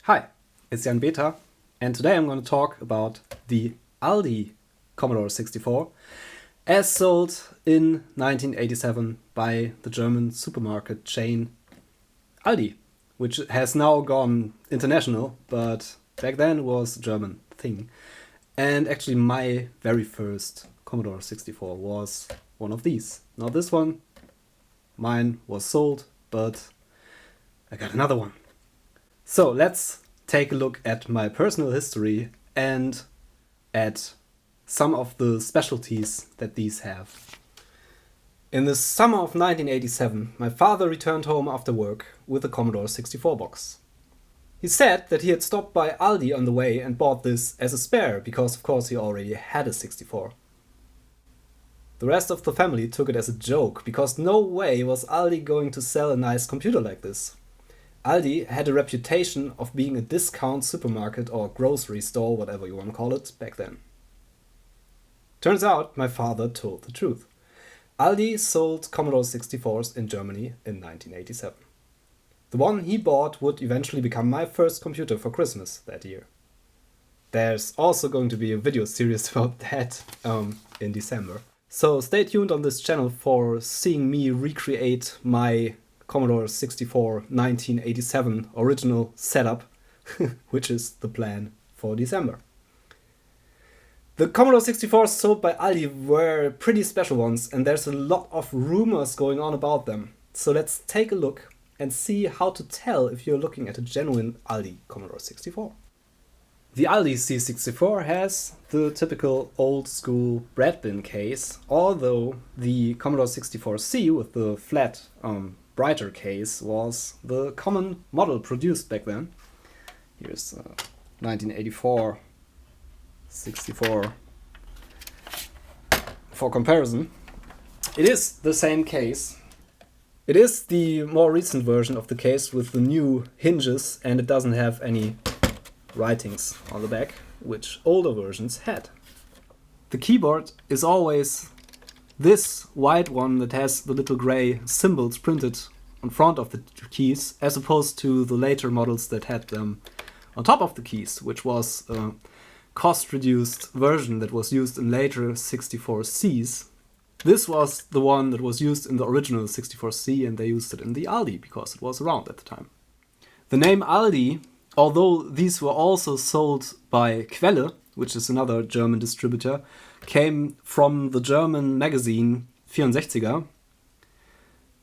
Hi, it's Jan Beta, and today I'm going to talk about the Aldi Commodore 64 as sold in 1987 by the German supermarket chain Aldi, which has now gone international, but back then was a German thing. And actually my very first Commodore 64 was one of these. Not this one, mine was sold, but I got another one. So let's take a look at my personal history and at some of the specialties that these have. In the summer of 1987, my father returned home after work with a Commodore 64 box. He said that he had stopped by Aldi on the way and bought this as a spare because of course he already had a 64. The rest of the family took it as a joke because no way was Aldi going to sell a nice computer like this. Aldi had a reputation of being a discount supermarket or grocery store, whatever you want to call it, back then. Turns out my father told the truth. Aldi sold Commodore 64s in Germany in 1987. The one he bought would eventually become my first computer for Christmas that year. There's also going to be a video series about that in December. So stay tuned on this channel for seeing me recreate my Commodore 64 1987 original setup, which is the plan for December. The Commodore 64s sold by Aldi were pretty special ones, and there's a lot of rumors going on about them. So let's take a look and see how to tell if you're looking at a genuine Aldi Commodore 64. The Aldi C64 has the typical old school bread bin case, although the Commodore 64C with the flat brighter case was the common model produced back then. Here's 1984 64 for comparison. It is the same case. It is the more recent version of the case with the new hinges, and it doesn't have any writings on the back, which older versions had. The keyboard is always this white one that has the little gray symbols printed on front of the keys, as opposed to the later models that had them on top of the keys, which was a cost-reduced version that was used in later 64Cs. This was the one that was used in the original 64C, and they used it in the Aldi because it was around at the time. The name Aldi, although these were also sold by Quelle, which is another German distributor, came from the German magazine 64,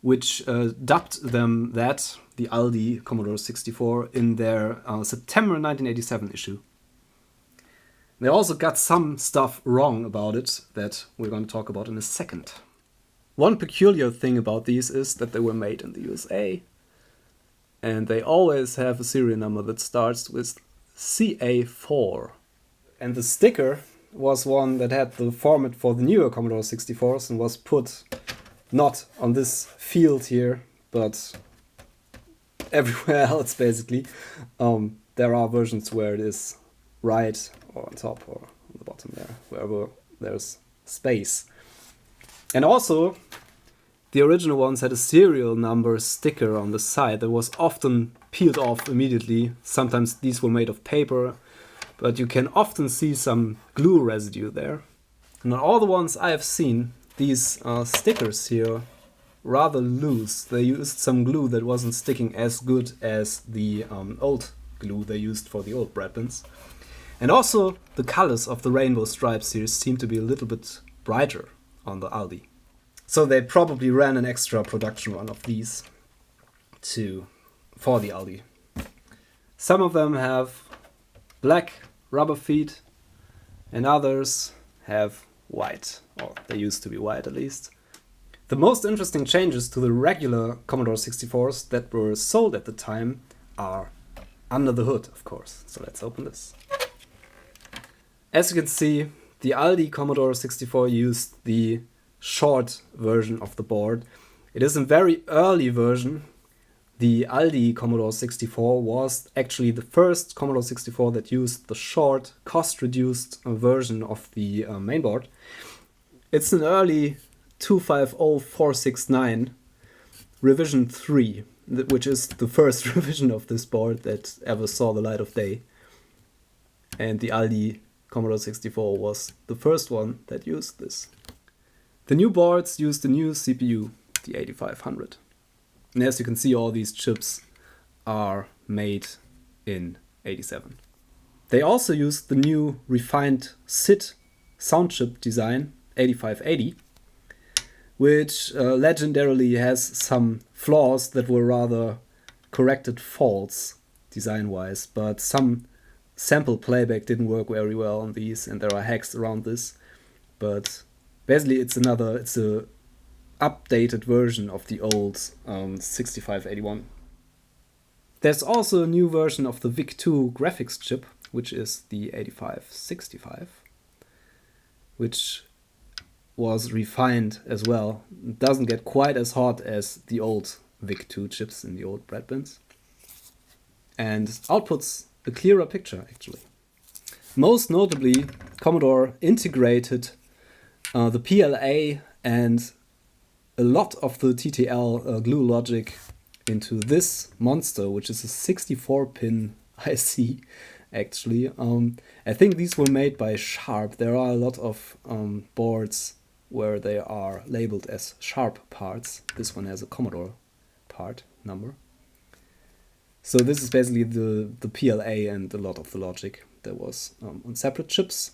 which dubbed them that, the Aldi Commodore 64, in their September 1987 issue. They also got some stuff wrong about it that we're going to talk about in a second. One peculiar thing about these is that they were made in the USA, and they always have a serial number that starts with CA4. And the sticker was one that had the format for the newer Commodore 64s and was put not on this field here, but everywhere else basically. There are versions where it is right or on top or on the bottom there, wherever there's space. And also, the original ones had a serial number sticker on the side that was often peeled off immediately. Sometimes these were made of paper, but you can often see some glue residue there. And on all the ones I have seen, these stickers here rather loose. They used some glue that wasn't sticking as good as the old glue they used for the old bread bins. And also the colors of the Rainbow Stripes here seem to be a little bit brighter on the Aldi. So they probably ran an extra production run of these for the Aldi. Some of them have black rubber feet and others have white, or they used to be white at least. The most interesting changes to the regular Commodore 64s that were sold at the time are under the hood, of course. So let's open this. As you can see, the Aldi Commodore 64 used the short version of the board. It is a very early version. The Aldi Commodore 64 was actually the first Commodore 64 that used the short, cost-reduced version of the mainboard. It's an early 250469 revision 3. which is the first revision of this board that ever saw the light of day. And the Aldi Commodore 64 was the first one that used this. The new boards use the new CPU, the 8500. And as you can see, all these chips are made in 87. They also use the new refined SID sound chip design, 8580, which legendarily has some flaws that were rather corrected faults design-wise, but some sample playback didn't work very well on these, and there are hacks around this. But basically it's a updated version of the old 6581. There's also a new version of the VIC-2 graphics chip, which is the 8565, which was refined as well. It doesn't get quite as hot as the old VIC-2 chips in the old bread bins, and outputs a clearer picture actually. Most notably, Commodore integrated the PLA and a lot of the TTL glue logic into this monster, which is a 64-pin IC actually. I think these were made by Sharp. There are a lot of boards where they are labeled as Sharp parts. This one has a Commodore part number. So this is basically the PLA and a lot of the logic that was on separate chips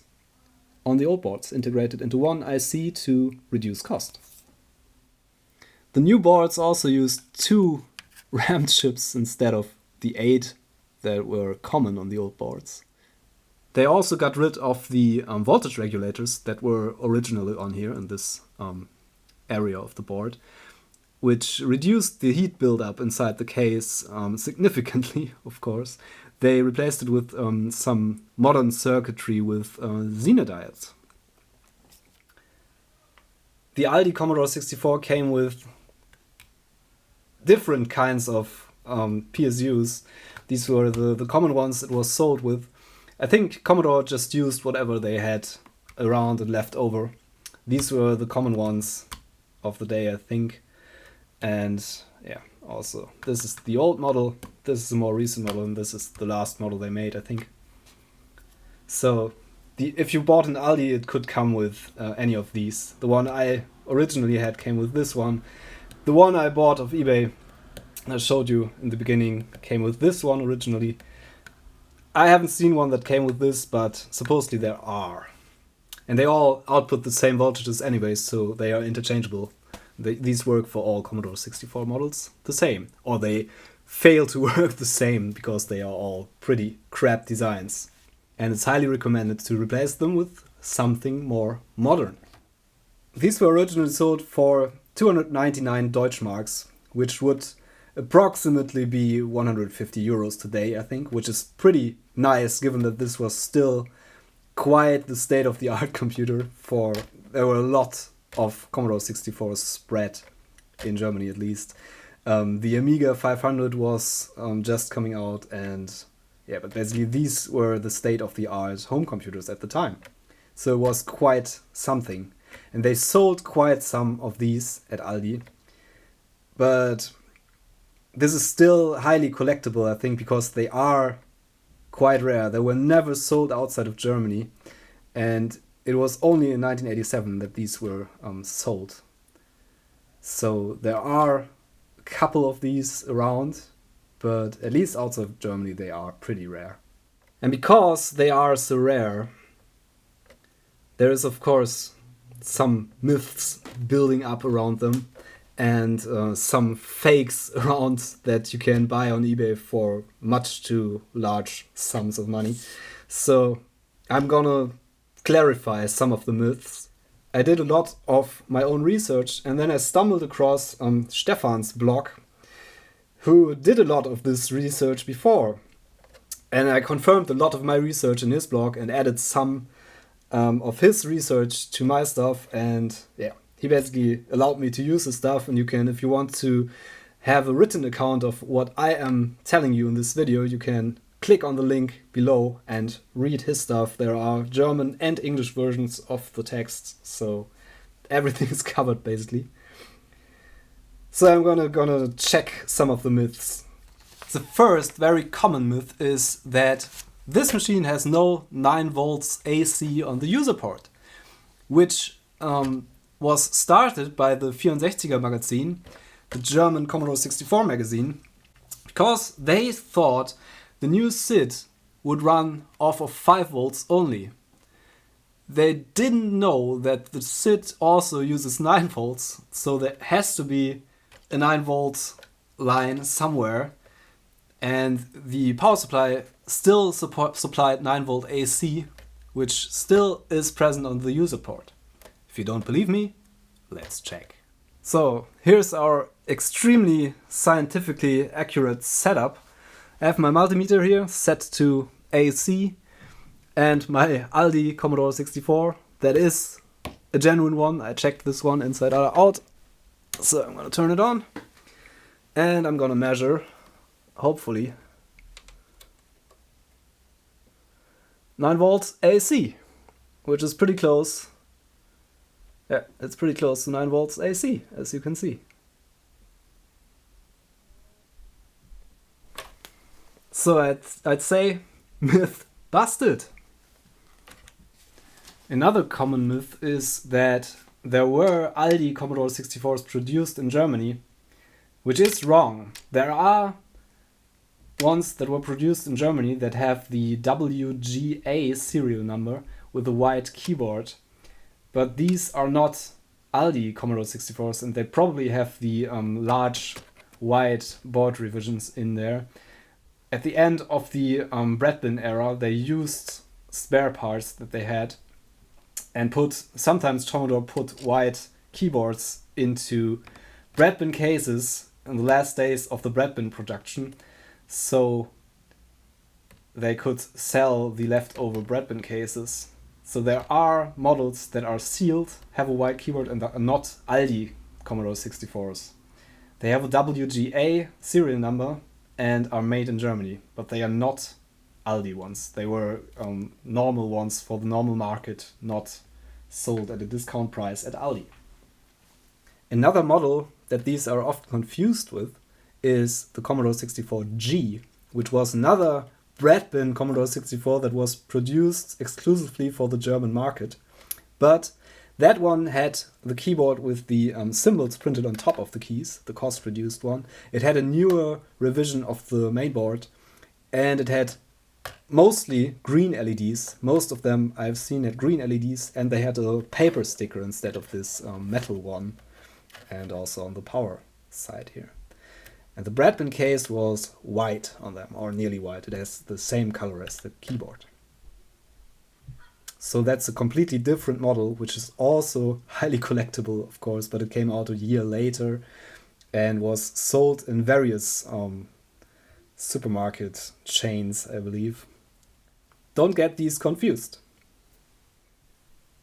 on the old boards, integrated into one IC to reduce cost. The new boards also used 2 RAM chips instead of the 8 that were common on the old boards. They also got rid of the voltage regulators that were originally on here in this area of the board, which reduced the heat buildup inside the case significantly, of course. They replaced it with some modern circuitry with Zener diodes. The Aldi Commodore 64 came with different kinds of PSUs. These were the common ones it was sold with. I think Commodore just used whatever they had around and left over. These were the common ones of the day, I think. And yeah, also, this is the old model, this is the more recent model, and this is the last model they made, I think. So, if you bought an Aldi, it could come with any of these. The one I originally had came with this one. The one I bought off eBay, I showed you in the beginning, came with this one originally. I haven't seen one that came with this, but supposedly there are. And they all output the same voltages anyway, so they are interchangeable. These work for all Commodore 64 models the same. Or they fail to work the same because they are all pretty crap designs. And it's highly recommended to replace them with something more modern. These were originally sold for 299 Deutschmarks, which would approximately be 150 euros today, I think, which is pretty nice given that this was still quite the state-of-the-art computer. There were a lot of Commodore 64s spread in Germany at least. The Amiga 500 was just coming out, and yeah, but basically these were the state-of-the-art home computers at the time. So it was quite something. And they sold quite some of these at Aldi. But this is still highly collectible, I think, because they are quite rare. They were never sold outside of Germany. And it was only in 1987 that these were sold. So there are a couple of these around, but at least outside of Germany they are pretty rare. And because they are so rare, there is of course some myths building up around them, and some fakes around that you can buy on eBay for much too large sums of money. So I'm gonna clarify some of the myths. I did a lot of my own research, and then I stumbled across Stefan's blog, who did a lot of this research before. And I confirmed a lot of my research in his blog and added some of his research to my stuff, and yeah, he basically allowed me to use his stuff. And you can, if you want to have a written account of what I am telling you in this video, you can click on the link below and read his stuff. There are German and English versions of the text, so everything is covered basically. So I'm gonna check some of the myths. The first very common myth is that this machine has no 9 volts AC on the user port, which was started by the 64er magazine, the German Commodore 64 magazine, because they thought the new SID would run off of 5 volts only. They didn't know that the SID also uses 9 volts, so there has to be a 9 volt line somewhere, and the power supply still supplied 9 volt AC, which still is present on the user port. If you don't believe me, let's check. So here's our extremely scientifically accurate setup. I have my multimeter here set to AC and my Aldi Commodore 64. That is a genuine one. I checked this one inside out. So I'm gonna turn it on and I'm gonna measure, hopefully, 9 volts AC, which is pretty close. Yeah, it's pretty close to 9 volts AC, as you can see. So I'd say myth busted. Another common myth is that there were Aldi Commodore 64s produced in Germany, which is wrong. There are ones that were produced in Germany that have the WGA serial number with a white keyboard, but these are not Aldi Commodore 64s, and they probably have the large white board revisions in there. At the end of the bread bin era, they used spare parts that they had and sometimes Commodore put white keyboards into bread bin cases in the last days of the bread bin production, so they could sell the leftover bread bin cases. So there are models that are sealed, have a white keyboard, and are not Aldi Commodore 64s. They have a WGA serial number and are made in Germany, but they are not Aldi ones. They were normal ones for the normal market, not sold at a discount price at Aldi. Another model that these are often confused with is the Commodore 64G, which was another bread bin Commodore 64 that was produced exclusively for the German market. But that one had the keyboard with the symbols printed on top of the keys, the cost-reduced one. It had a newer revision of the mainboard, and it had mostly green LEDs. Most of them I've seen had green LEDs, and they had a paper sticker instead of this metal one, and also on the power side here. And the bread bin case was white on them, or nearly white. It has the same color as the keyboard. So that's a completely different model, which is also highly collectible, of course, but it came out a year later and was sold in various supermarket chains, I believe. Don't get these confused.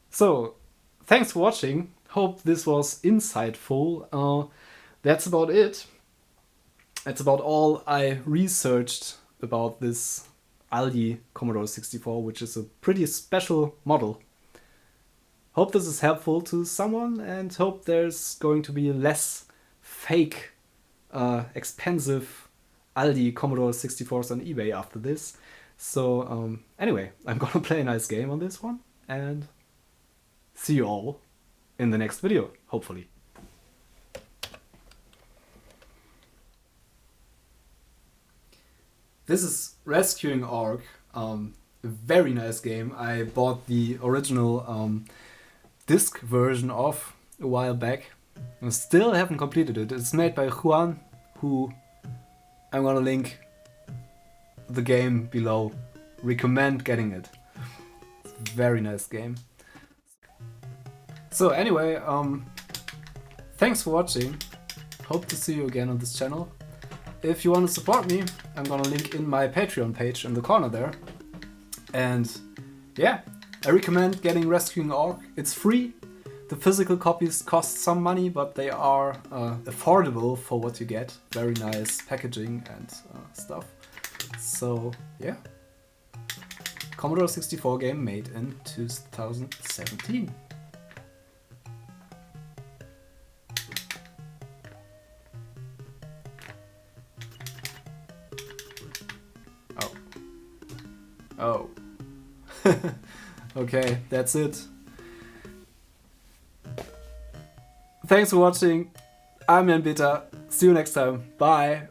So, thanks for watching. Hope this was insightful. That's about it. That's about all I researched about this Aldi Commodore 64, which is a pretty special model. Hope this is helpful to someone, and hope there's going to be less fake, expensive Aldi Commodore 64s on eBay after this. So anyway, I'm gonna play a nice game on this one, and see you all in the next video, hopefully. This is Rescuing Orc, a very nice game. I bought the original disc version of a while back. I still haven't completed it. It's made by Juan, who I'm gonna link the game below. Recommend getting it. It's a very nice game. So anyway, thanks for watching. Hope to see you again on this channel. If you want to support me, I'm gonna link in my Patreon page in the corner there. And yeah, I recommend getting Rescuing Orc. It's free. The physical copies cost some money, but they are affordable for what you get. Very nice packaging and stuff. So yeah, Commodore 64 game made in 2017. Oh. Okay, that's it. Thanks for watching. I'm Jan Bitter. See you next time. Bye.